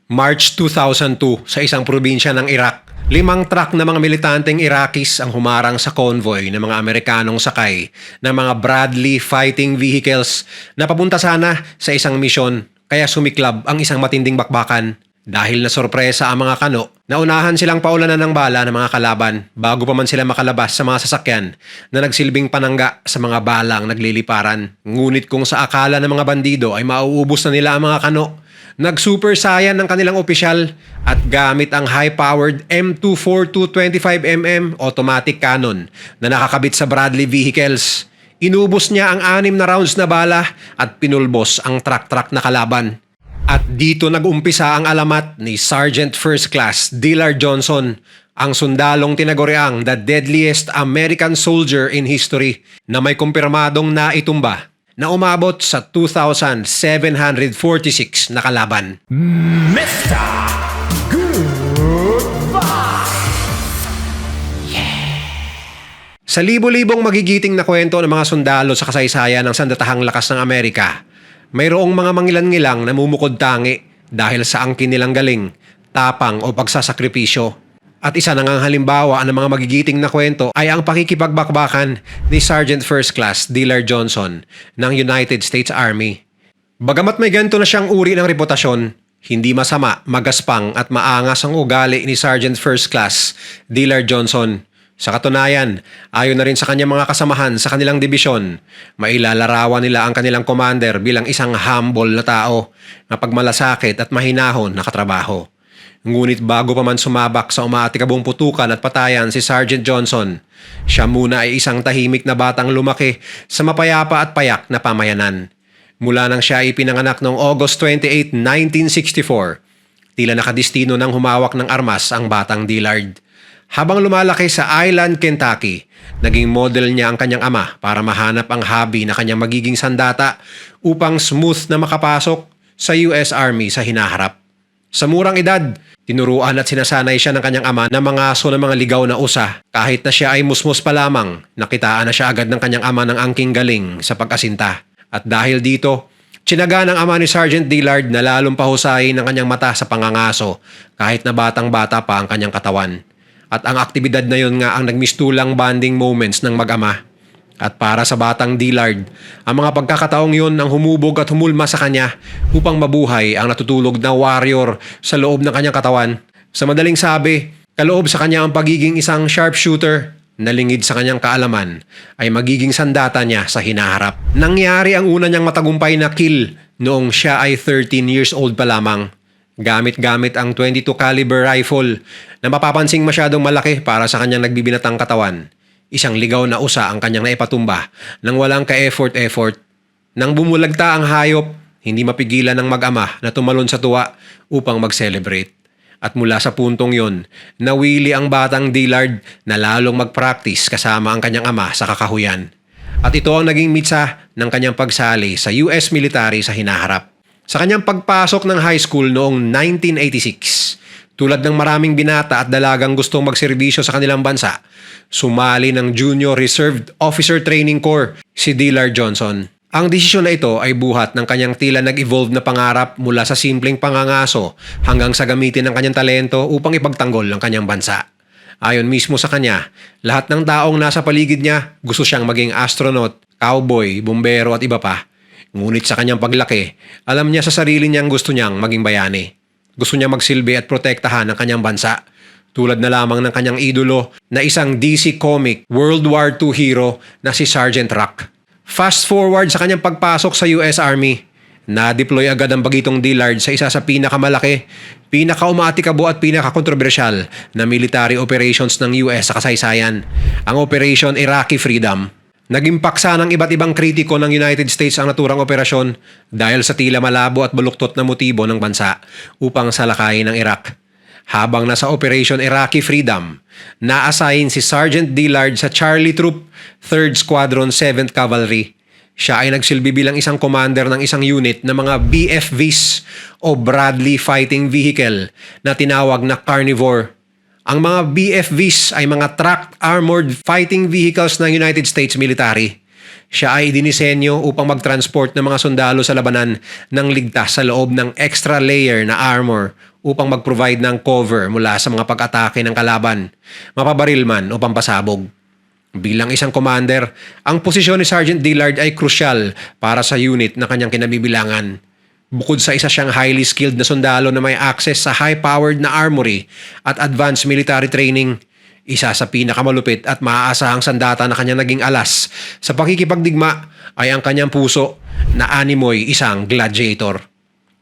March 2002 sa isang probinsya ng Iraq. 5 truck na mga militanteng Iraqis ang humarang sa convoy ng mga Amerikanong sakay ng mga Bradley fighting vehicles na papunta sana sa isang misyon, kaya sumiklab ang isang matinding bakbakan. Dahil na sorpresa ang mga kano, naunahan silang paulanan ng bala ng mga kalaban bago pa man sila makalabas sa mga sasakyan na nagsilbing panangga sa mga balang nagliliparan. Ngunit kung sa akala ng mga bandido ay mauubos na nila ang mga kano, nag-super saiyan ng kanilang opisyal at gamit ang high-powered M242 25mm automatic cannon na nakakabit sa Bradley vehicles. Inubos niya ang 6 na rounds na bala at pinulbos ang truck-truck na kalaban. At dito nag-umpisa ang alamat ni Sergeant First Class Dillard Johnson, ang sundalong tinaguriang the deadliest American soldier in history na may kumpirmadong naitumba na umabot sa 2,746 na kalaban. Mr. Goodbye! Sa libo-libong magigiting na kwento ng mga sundalo sa kasaysayan ng sandatahang lakas ng Amerika, mayroong mga mangilan-ngilang namumukod tangi dahil sa angkin nilang galing, tapang o pagsasakripisyo. At isa na ngang halimbawa ng mga magigiting na kwento ay ang pakikipagbakbakan ni Sergeant First Class Dillard Johnson ng United States Army. Bagamat may ganito na siyang uri ng reputasyon, hindi masama, magaspang at maangas ang ugali ni Sergeant First Class Dillard Johnson. Sa katunayan, ayon na rin sa kanyang mga kasamahan sa kanilang dibisyon, mailalarawan nila ang kanilang commander bilang isang humble na tao, mapagmalasakit at mahinahon na katrabaho. Ngunit bago pa man sumabak sa umaatikabong putukan at patayan si Sergeant Johnson, siya muna ay isang tahimik na batang lumaki sa mapayapa at payak na pamayanan. Mula nang siya ay pinanganak noong August 28, 1964, tila nakadistino ng humawak ng armas ang batang Dillard. Habang lumalaki sa Island, Kentucky, naging model niya ang kanyang ama para mahanap ang hobby na kanyang magiging sandata upang smooth na makapasok sa US Army sa hinaharap. Sa murang edad, tinuruan at sinasanay siya ng kanyang ama na mga aso ng mga ligaw na usa. Kahit na siya ay musmus pa lamang, nakitaan na siya agad ng kanyang ama ng angking galing sa pag-asinta. At dahil dito, tsinaga ng ama ni Sergeant Dillard na lalong pahusayin ang kanyang mata sa pangangaso kahit na batang-bata pa ang kanyang katawan. At ang aktibidad na yon nga ang nagmistulang bonding moments ng mag-ama. At para sa batang Dillard, ang mga pagkakataong yon ang humubog at humulma sa kanya upang mabuhay ang natutulog na warrior sa loob ng kanyang katawan. Sa madaling sabi, kaloob sa kanya ang pagiging isang sharpshooter na lingid sa kanyang kaalaman ay magiging sandata niya sa hinaharap. Nangyari ang una niyang matagumpay na kill noong siya ay 13 years old pa lamang. Gamit-gamit ang .22 caliber rifle na mapapansing masyadong malaki para sa kanyang nagbibinatang katawan. Isang ligaw na usa ang kanyang naipatumba nang walang ka-effort. Nang bumulagta ang hayop, hindi mapigilan ng mag-ama na tumalon sa tuwa upang mag-celebrate. At mula sa puntong yon, nawili ang batang Dillard na lalong mag-practice kasama ang kanyang ama sa kakahuyan. At ito ang naging mitsa ng kanyang pagsali sa US military sa hinaharap. Sa kanyang pagpasok ng high school noong 1986, tulad ng maraming binata at dalagang gustong magserbisyo sa kanilang bansa, sumali ng Junior Reserved Officer Training Corps si Dillard Johnson. Ang desisyon na ito ay buhat ng kanyang tila nag-evolve na pangarap mula sa simpleng pangangaso hanggang sa gamitin ng kanyang talento upang ipagtanggol ang kanyang bansa. Ayon mismo sa kanya, lahat ng taong nasa paligid niya gusto siyang maging astronaut, cowboy, bumbero at iba pa. Ngunit sa kanyang paglaki, alam niya sa sarili niyang gusto niyang maging bayani. Gusto niya magsilbi at protektahan ang kanyang bansa. Tulad na lamang ng kanyang idolo na isang DC comic World War II hero na si Sergeant Rock. Fast forward sa kanyang pagpasok sa US Army, na-deploy agad ang bagitong Dillard sa isa sa pinakamalaki, pinakaumatikabo at pinakakontrobersyal na military operations ng US sa kasaysayan, ang Operation Iraqi Freedom. Naging paksa ng iba't ibang kritiko ng United States ang naturang operasyon dahil sa tila malabo at baluktot na motibo ng bansa upang salakayin ang Iraq. Habang nasa Operation Iraqi Freedom, na-assign si Sergeant Dillard sa Charlie Troop, 3rd Squadron 7th Cavalry. Siya ay nagsilbi bilang isang commander ng isang unit ng mga BFVs o Bradley Fighting Vehicle na tinawag na Carnivore. Ang mga BFVs ay mga tracked armored fighting vehicles ng United States military. Siya ay dinisenyo upang mag-transport ng mga sundalo sa labanan ng ligtas sa loob ng extra layer na armor upang mag-provide ng cover mula sa mga pag-atake ng kalaban, mapabaril man o pampasabog. Bilang isang commander, ang posisyon ni Sergeant Dillard ay krusyal para sa unit na kanyang kinabibilangan. Bukod sa isa siyang highly skilled na sundalo na may access sa high-powered na armory at advanced military training, isa sa pinakamalupit at maaasahang sandata na kanyang naging alas sa pakikipagdigma ay ang kanyang puso na animoy isang gladiator.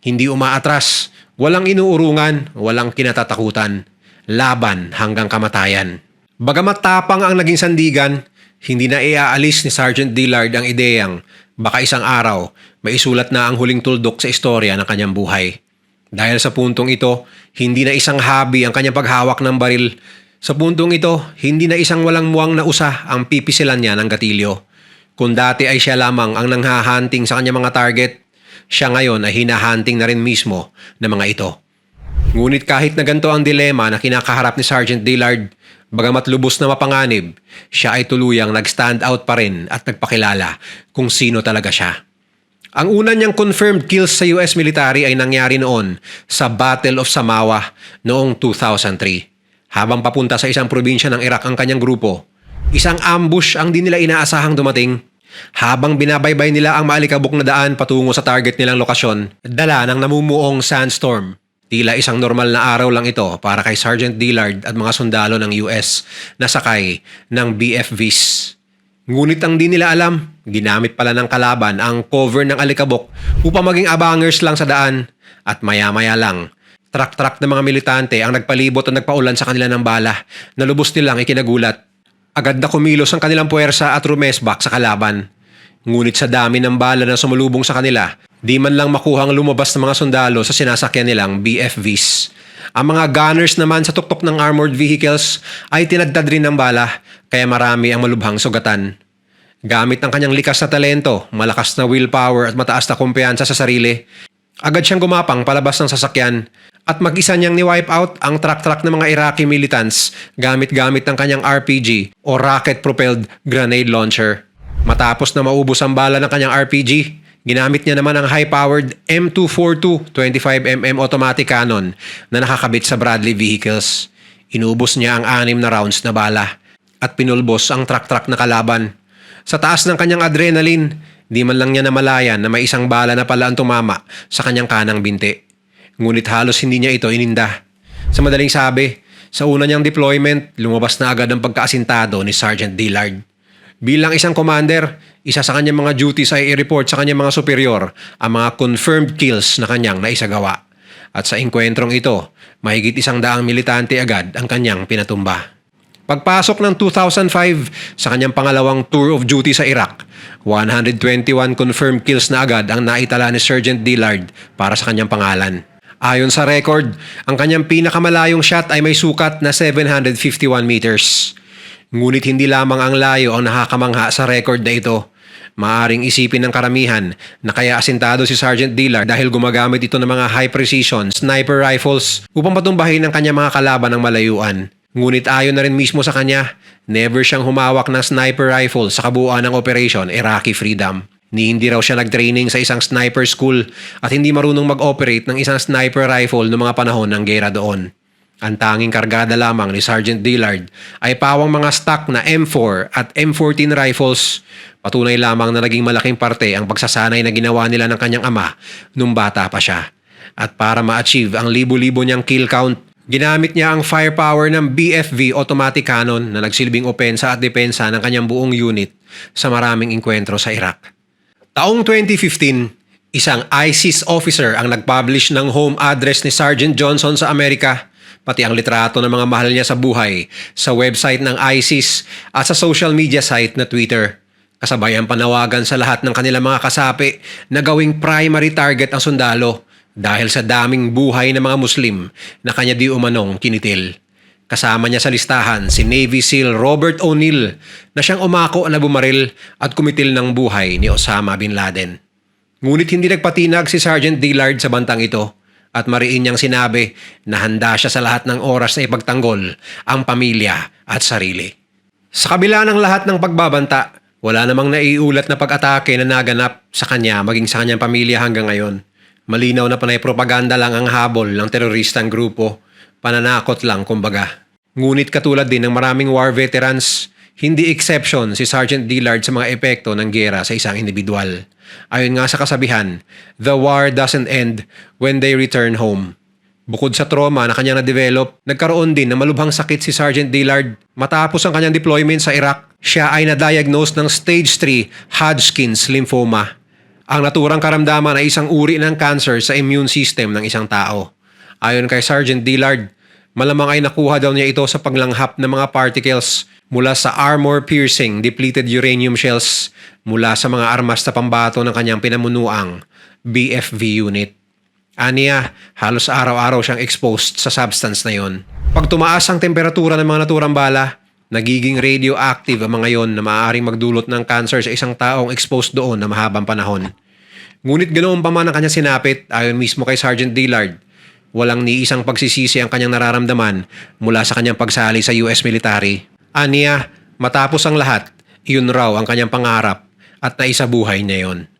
Hindi umaatras, walang inuurungan, walang kinatatakutan, laban hanggang kamatayan. Bagamat tapang ang naging sandigan, hindi na iaalis ni Sergeant Dillard ang ideyang baka isang araw may isulat na ang huling tuldok sa istorya ng kanyang buhay. Dahil sa puntong ito, hindi na isang hobby ang kanyang paghawak ng baril. Sa puntong ito, hindi na isang walang muwang na usa ang pipisilan niya ng gatilyo. Kung dati ay siya lamang ang nanghahunting sa kanyang mga target, siya ngayon ay hinahunting na rin mismo ng mga ito. Ngunit kahit na ganito ang dilema na kinakaharap ni Sergeant Dillard, bagamat lubos na mapanganib, siya ay tuluyang nag-stand out pa rin at nagpakilala kung sino talaga siya. Ang una niyang confirmed kills sa US military ay nangyari noon sa Battle of Samawa noong 2003. Habang papunta sa isang probinsya ng Iraq ang kanyang grupo, isang ambush ang di nila inaasahang dumating. Habang binabaybay nila ang maalikabok na daan patungo sa target nilang lokasyon, dala ng namumuong sandstorm. Tila isang normal na araw lang ito para kay Sergeant Dillard at mga sundalo ng US na sakay ng BFVs. Ngunit ang di nila alam, ginamit pala ng kalaban ang cover ng alikabok upang maging abangers lang sa daan at maya-maya lang. Truck-truck ng mga militante ang nagpalibot at nagpaulan sa kanila ng bala na lubos nilang ikinagulat. Agad na kumilos ang kanilang puwersa at rumesbak sa kalaban. Ngunit sa dami ng bala na sumulubong sa kanila, di man lang makuhang lumabas ng mga sundalo sa sinasakyan nilang BFVs. Ang mga gunners naman sa tuktok ng armored vehicles ay tinadtad rin ng bala kaya marami ang malubhang sugatan. Gamit ang kanyang likas na talento, malakas na willpower at mataas na kumpiyansa sa sarili, agad siyang gumapang palabas ng sasakyan at mag-isa niyang ni-wipe out ang truck-truck ng mga Iraqi militants gamit-gamit ng kanyang RPG o rocket-propelled grenade launcher. Matapos na maubos ang bala ng kanyang RPG, ginamit niya naman ang high-powered M242 25mm automatic cannon na nakakabit sa Bradley vehicles. Inubos niya ang 6 na rounds na bala at pinulbos ang truck-truck na kalaban. Sa taas ng kanyang adrenaline, di man lang niya namalayan na may isang bala na pala ang tumama sa kanyang kanang binti. Ngunit halos hindi niya ito ininda. Sa madaling sabi, sa una niyang deployment, lumabas na agad ang pagkaasintado ni Sergeant Dillard. Bilang isang commander, isa sa kanyang mga duties ay i-report sa kanyang mga superior ang mga confirmed kills na kanyang naisagawa. At sa engkwentrong ito, mahigit 100 militante agad ang kanyang pinatumba. Pagpasok ng 2005 sa kanyang pangalawang tour of duty sa Iraq, 121 confirmed kills na agad ang naitala ni Sergeant Dillard para sa kanyang pangalan. Ayon sa record, ang kanyang pinakamalayong shot ay may sukat na 751 meters. Ngunit hindi lamang ang layo ang nakakamangha sa record na ito. Maaring isipin ng karamihan na kaya asintado si Sergeant Dillard dahil gumagamit ito ng mga high-precision sniper rifles upang patumbahin ang kanyang mga kalaban ng malayuan. Ngunit ayon na rin mismo sa kanya, never siyang humawak ng sniper rifle sa kabuuan ng Operation Iraqi Freedom. Ni hindi raw siya nag-training sa isang sniper school at hindi marunong mag-operate ng isang sniper rifle noong mga panahon ng gera doon. Ang tanging kargada lamang ni Sergeant Dillard ay pawang mga stock na M4 at M14 rifles. Patunay lamang na naging malaking parte ang pagsasanay na ginawa nila ng kanyang ama nung bata pa siya. At para ma-achieve ang libo-libo niyang kill count, ginamit niya ang firepower ng BFV automatic cannon na nagsilbing opensa at depensa ng kanyang buong unit sa maraming engkwentro sa Iraq. Taong 2015, isang ISIS officer ang nag-publish ng home address ni Sergeant Johnson sa Amerika, pati ang litrato ng mga mahal niya sa buhay sa website ng ISIS at sa social media site na Twitter. Kasabay ang panawagan sa lahat ng kanilang mga kasapi na gawing primary target ang sundalo dahil sa daming buhay ng mga Muslim na kanya di umanong kinitil. Kasama niya sa listahan si Navy SEAL Robert O'Neill na siyang umako na bumaril at kumitil ng buhay ni Osama Bin Laden. Ngunit hindi nagpatinag si Sergeant Dillard sa bantang ito at mariin niyang sinabi na handa siya sa lahat ng oras na ipagtanggol ang pamilya at sarili. Sa kabila ng lahat ng pagbabanta, Wala namang naiulat na pag-atake na naganap sa kanya maging sa kanyang pamilya hanggang ngayon. Malinaw na panay propaganda lang ang habol ng teroristang grupo. Pananakot lang kumbaga. Ngunit katulad din ng maraming war veterans, hindi exception si Sergeant Dillard sa mga epekto ng giyera sa isang individual. Ayon nga sa kasabihan, the war doesn't end when they return home. Bukod sa trauma na kanyang na-develop, nagkaroon din ng malubhang sakit si Sergeant Dillard. Matapos ang kanyang deployment sa Iraq, siya ay na-diagnose ng stage 3 Hodgkin's lymphoma. Ang naturang karamdaman ay isang uri ng cancer sa immune system ng isang tao. Ayon kay Sergeant Dillard, malamang ay nakuha daw niya ito sa paglanghap ng mga particles mula sa armor-piercing depleted uranium shells mula sa mga armas na pambato ng kanyang pinamunuang BFV unit. Aniya, halos araw-araw siyang exposed sa substance na yon. Pag tumaas ang temperatura ng mga naturang bala, nagiging radioactive ang mga yon na maaaring magdulot ng cancer sa isang taong exposed doon na mahabang panahon. Ngunit ganoon pa man ang kanyang sinapit, ayon mismo kay Sergeant Dillard, walang ni isang pagsisisi ang kanyang nararamdaman mula sa kanyang pagsali sa US military. Aniya, matapos ang lahat, iyon raw ang kanyang pangarap at naisabuhay niya yon.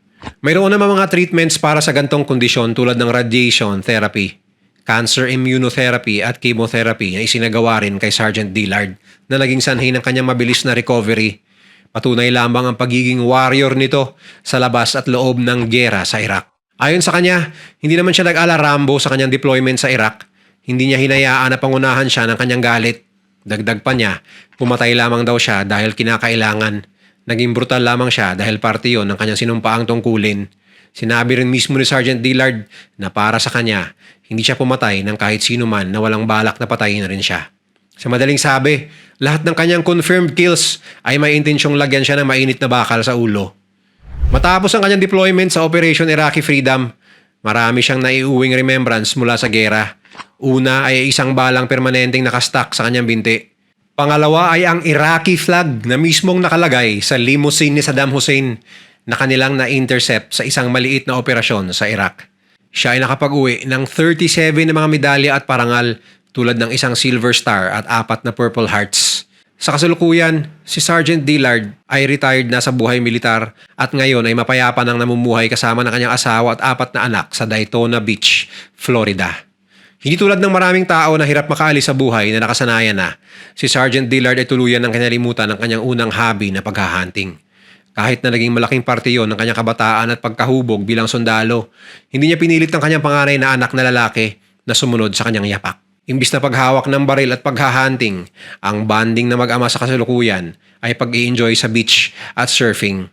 Mayroon naman mga treatments para sa gantong kondisyon tulad ng radiation therapy, cancer immunotherapy at chemotherapy na isinagawa rin kay Sergeant Dillard na naging sanhi ng kanyang mabilis na recovery. Patunay lamang ang pagiging warrior nito sa labas at loob ng giyera sa Iraq. Ayon sa kanya, hindi naman siya nag-ala-Rambo sa kanyang deployment sa Iraq. Hindi niya hinayaan na pangunahan siya ng kanyang galit. Dagdag pa niya, pumatay lamang daw siya dahil kinakailangan. Naging brutal lamang siya dahil parte yon ng kanyang sinumpaang tungkulin. Sinabi rin mismo ni Sergeant Dillard na para sa kanya, hindi siya pumatay ng kahit sino man na walang balak na patayin rin siya. Sa madaling sabi, lahat ng kanyang confirmed kills ay may intensyong lagyan siya ng mainit na bakal sa ulo. Matapos ang kanyang deployment sa Operation Iraqi Freedom, marami siyang naiuwing remembrance mula sa gera. Una ay isang balang permanenteng nakastak sa kanyang binti. Pangalawa ay ang Iraqi flag na mismong nakalagay sa limousine ni Saddam Hussein na kanilang na-intercept sa isang maliit na operasyon sa Iraq. Siya ay nakapag-uwi ng 37 na mga medalya at parangal tulad ng isang Silver Star at 4 na Purple Hearts. Sa kasalukuyan, si Sergeant Dillard ay retired na sa buhay militar at ngayon ay mapayapa nang namumuhay kasama ng kanyang asawa at 4 na anak sa Daytona Beach, Florida. Hindi tulad ng maraming tao na hirap makaalis sa buhay na nakasanayan na, si Sergeant Dillard ay tuluyan ng kinalimutan ng kanyang unang hobby na paghahunting. Kahit na naging malaking parte yon ng kanyang kabataan at pagkahubog bilang sundalo, hindi niya pinilit ng kanyang panganay na anak na lalaki na sumunod sa kanyang yapak. Imbis na paghawak ng baril at paghahunting, ang bonding na mag-ama sa kasalukuyan ay pag-i-enjoy sa beach at surfing.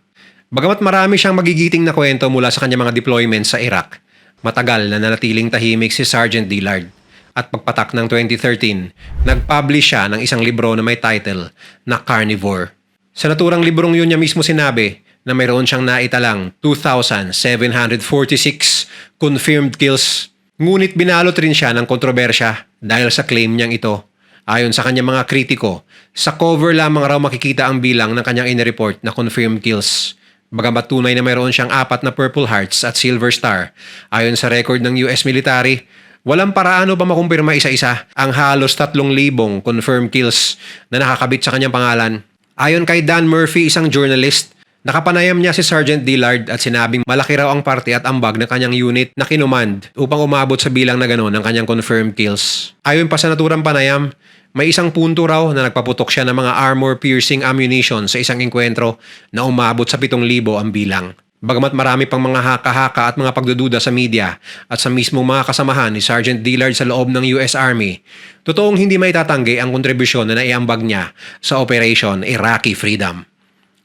Bagamat marami siyang magigiting na kwento mula sa kanyang mga deployments sa Iraq, matagal na nanatiling tahimik si Sergeant Dillard at pagpatak ng 2013, nag-publish siya ng isang libro na may title na Carnivore. Sa naturang librong yun niya mismo sinabi na mayroon siyang naitalang 2,746 confirmed kills. Ngunit binalot rin siya ng kontrobersya dahil sa claim niyang ito. Ayon sa kanyang mga kritiko, sa cover lamang raw makikita ang bilang ng kanyang inireport na confirmed kills. Bagamat tunay na mayroon siyang 4 na Purple Hearts at Silver Star, ayon sa record ng US military, walang paraano pa makumpirma isa-isa ang halos 3,000 confirmed kills na nakakabit sa kanyang pangalan. Ayon kay Dan Murphy, isang journalist, nakapanayam niya si Sergeant Dillard at sinabing malaki raw ang parte at ambag ng kanyang unit na kinumand upang umabot sa bilang na gano'n ng kanyang confirmed kills. Ayon pa sa naturang panayam, may isang punto raw na nagpaputok siya ng mga armor-piercing ammunition sa isang engkwentro na umabot sa 7,000 ang bilang. Bagamat marami pang mga haka-haka at mga pagdududa sa media at sa mismong mga kasamahan ni Sergeant Dillard sa loob ng US Army, totoong hindi maitatanggi ang kontribusyon na naiambag niya sa Operation Iraqi Freedom.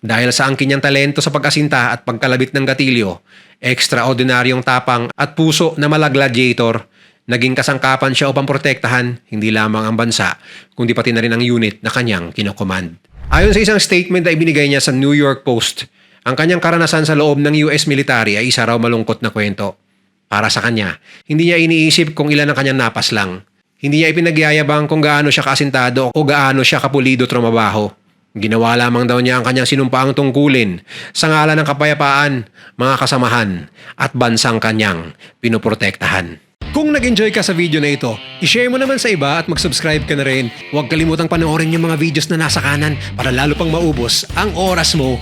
Dahil sa angkin niyang talento sa pag-asinta at pagkalabit ng gatilyo, ekstraordinaryong tapang at puso na malagladiator, naging kasangkapan siya upang protektahan hindi lamang ang bansa, kundi pati na rin ang unit na kanyang kinokomand. Ayon sa isang statement na ibinigay niya sa New York Post, ang kanyang karanasan sa loob ng US military ay isa raw malungkot na kwento. Para sa kanya, hindi niya iniisip kung ilan ang kanyang napas lang. Hindi niya ipinagyayabang kung gaano siya kaasintado o gaano siya kapulido trumabaho. Ginawa lamang daw niya ang kanyang sinumpaang tungkulin sa ngalan ng kapayapaan, mga kasamahan at bansang kanyang pinoprotektahan. Kung nag-enjoy ka sa video na ito, i-share mo naman sa iba at mag-subscribe ka na rin. Huwag kalimutang panoorin yung mga videos na nasa kanan para lalo pang maubos ang oras mo.